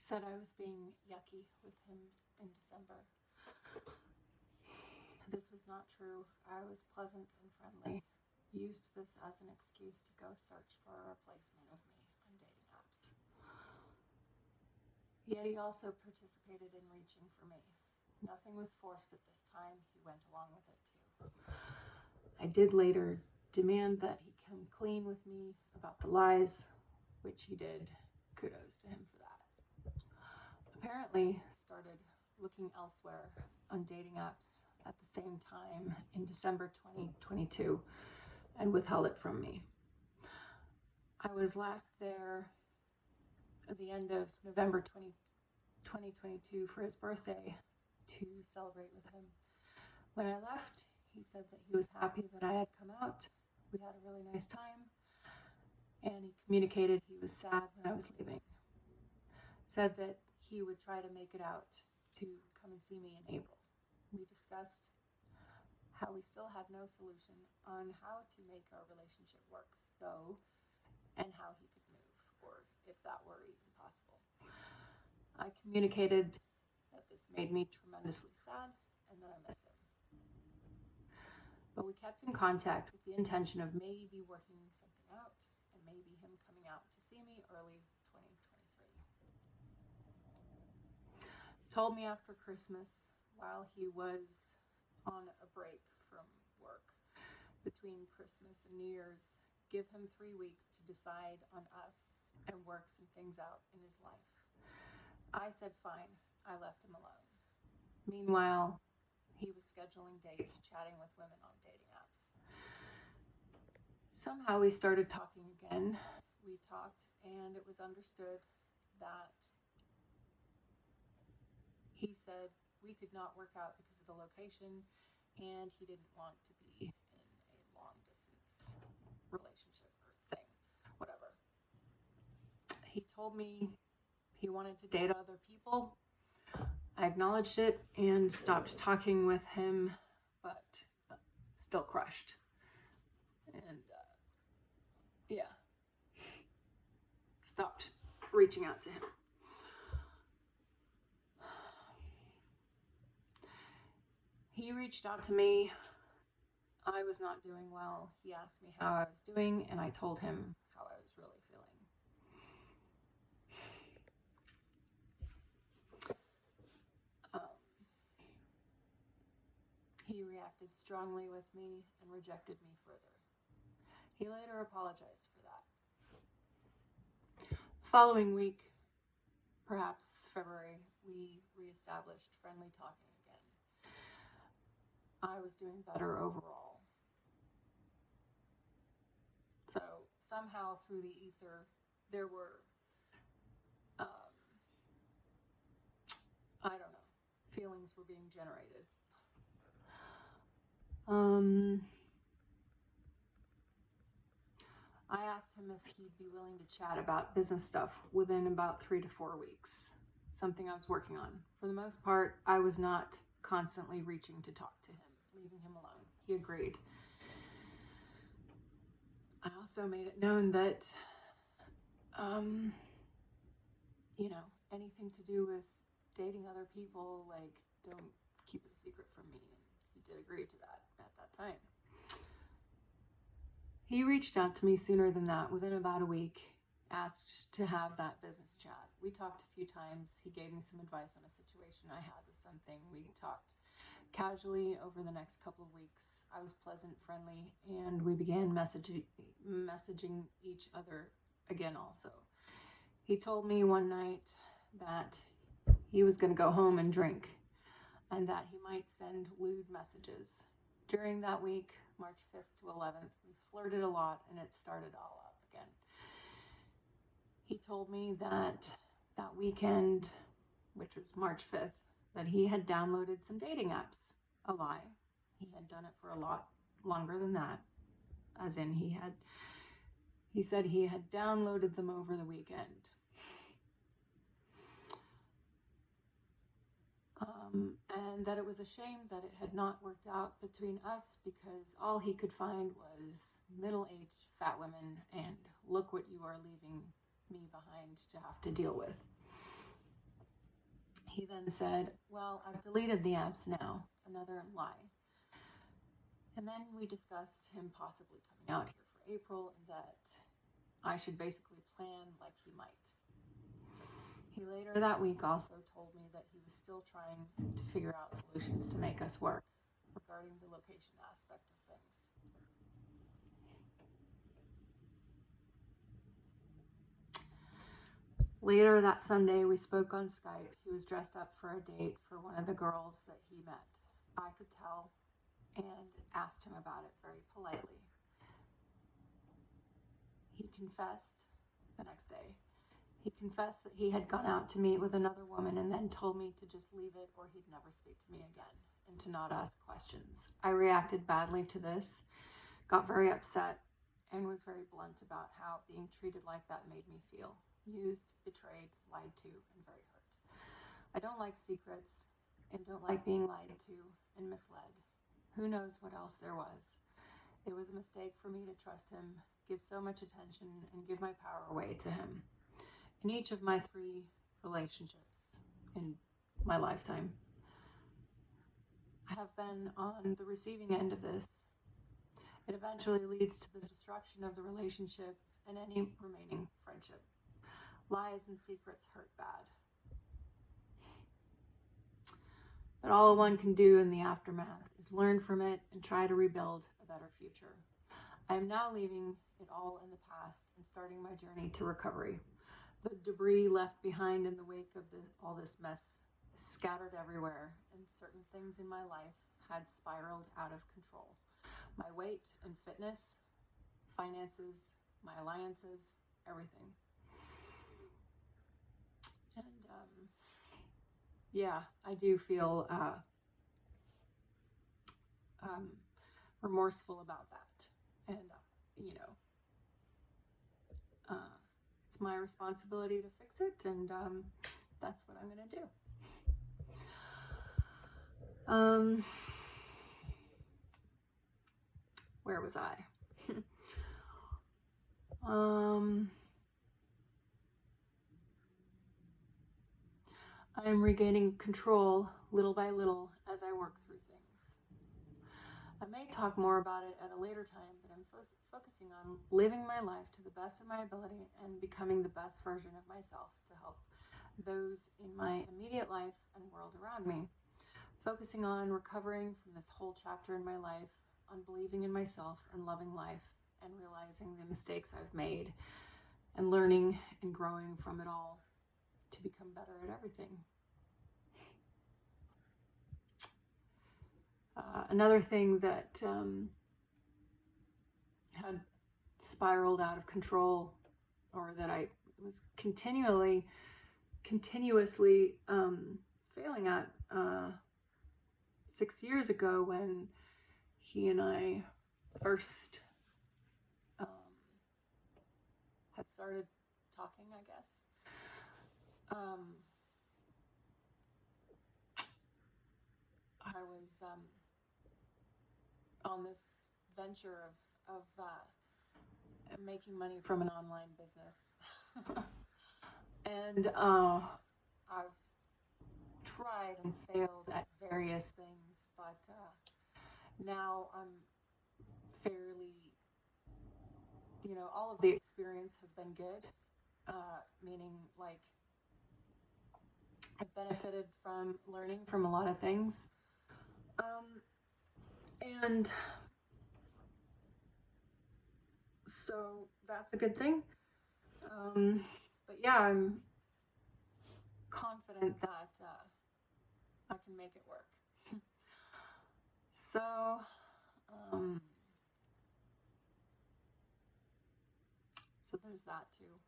said I was being yucky with him in December. This was not true. I was pleasant and friendly. Used this as an excuse to go search for a replacement of me on dating apps. Yet he also participated in reaching for me. Nothing was forced at this time. He went along with it too. I did later demand that he come clean with me about the lies, which he did. Kudos to him for that. Apparently started looking elsewhere on dating apps at the same time in December 2022 and withheld it from me. I was last there at the end of November 2022 for his birthday to celebrate with him. When I left, he said that he was happy that I had come out. We had a really nice time, and he communicated he was sad when I was leaving. Said that he would try to make it out to come and see me in April. We discussed how we still had no solution on how to make our relationship work, though, and how he could move, or if that were even possible. I communicated that this made me tremendously sad and that I miss him. But we kept in contact with the intention of maybe working something out and maybe him coming out to see me early 2023. Told me after Christmas, while he was on a break from work between Christmas and New Year's, give him 3 weeks to decide on us and work some things out in his life. I said fine. I left him alone. Meanwhile, he was scheduling dates, chatting with women on dating apps. Somehow we started talking again. We talked, and it was understood that he said we could not work out because of the location, and he didn't want to be in a long-distance relationship or thing, whatever. He told me he wanted to date other people. I acknowledged it and stopped talking with him, but still crushed. And stopped reaching out to him. He reached out to me. I was not doing well. He asked me how I was doing, and I told him how I was really feeling. He reacted strongly with me and rejected me further. He later apologized for that. Following week, perhaps February, we reestablished friendly talking again. I was doing better overall. So somehow through the ether, there were, I don't know, feelings were being generated. I asked him if he'd be willing to chat about business stuff within about 3 to 4 weeks, something I was working on. For the most part, I was not constantly reaching to talk to him, leaving him alone. He agreed. I also made it known that, anything to do with dating other people, don't keep it a secret from me. And he did agree to that at that time. He reached out to me sooner than that, within about a week, asked to have that business chat. We talked a few times. He gave me some advice on a situation I had with something. We talked casually over the next couple of weeks. I was pleasant, friendly, and we began messaging each other again also. He told me one night that he was going to go home and drink, and that he might send lewd messages. During that week, March 5th to 11th, we flirted a lot, and it started all up again. He told me that weekend, which was March 5th, that he had downloaded some dating apps. A lie. He had done it for a lot longer than that. As in, he said he had downloaded them over the weekend. And that it was a shame that it had not worked out between us because all he could find was middle-aged fat women and look what you are leaving me behind to have to deal with. He then said, well, I've deleted the apps now. Another lie. And then we discussed him possibly coming out here for April and that I should basically plan like he might. He later that week also told me that he was still trying to figure out solutions to make us work regarding the location aspect of things. Later that Sunday, we spoke on Skype. He was dressed up for a date for one of the girls that he met. I could tell and asked him about it very politely. He confessed the next day. He confessed that he had gone out to meet with another woman and then told me to just leave it or he'd never speak to me again and to not ask questions. I reacted badly to this, got very upset, and was very blunt about how being treated like that made me feel. Used, betrayed, lied to, and very hurt. I don't like secrets and don't like being lied to and misled. Who knows what else there was. It was a mistake for me to trust him, give so much attention, and give my power away to him. In each of my 3 relationships in my lifetime, I have been on the receiving end of this. It eventually leads to the destruction of the relationship and any remaining friendship. Lies and secrets hurt bad. But all one can do in the aftermath is learn from it and try to rebuild a better future. I am now leaving it all in the past and starting my journey to recovery. The debris left behind in the wake of all this mess is scattered everywhere, and certain things in my life had spiraled out of control. My weight and fitness, finances, my alliances, everything. And yeah, I do feel remorseful about that. And, it's my responsibility to fix it, and that's what I'm going to do. Where was I? I am regaining control little by little as I work through things. I may talk more about it at a later time, but I'm focusing on living my life to the best of my ability and becoming the best version of myself to help those in my immediate life and world around me. Focusing on recovering from this whole chapter in my life, on believing in myself and loving life and realizing the mistakes I've made and learning and growing from it all to become better at everything. Another thing that had spiraled out of control, or that I was continuously failing at 6 years ago when he and I first had started talking, I guess. I was on this venture of making money from an online business. And I've tried and failed at various things, but now I'm fairly, all of the experience has been good, meaning like I've benefited from learning from a lot of things. And so that's a good thing. But yeah, I'm confident that I can make it work. So, so there's that too.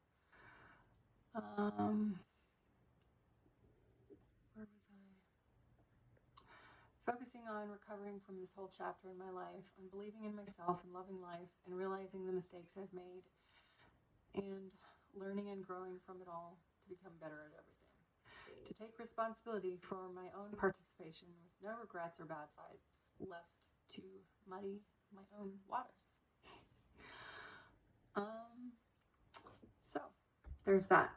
Where was I? Focusing on recovering from this whole chapter in my life, on believing in myself and loving life and realizing the mistakes I've made and learning and growing from it all to become better at everything. To take responsibility for my own participation with no regrets or bad vibes left to muddy my own waters. So there's that.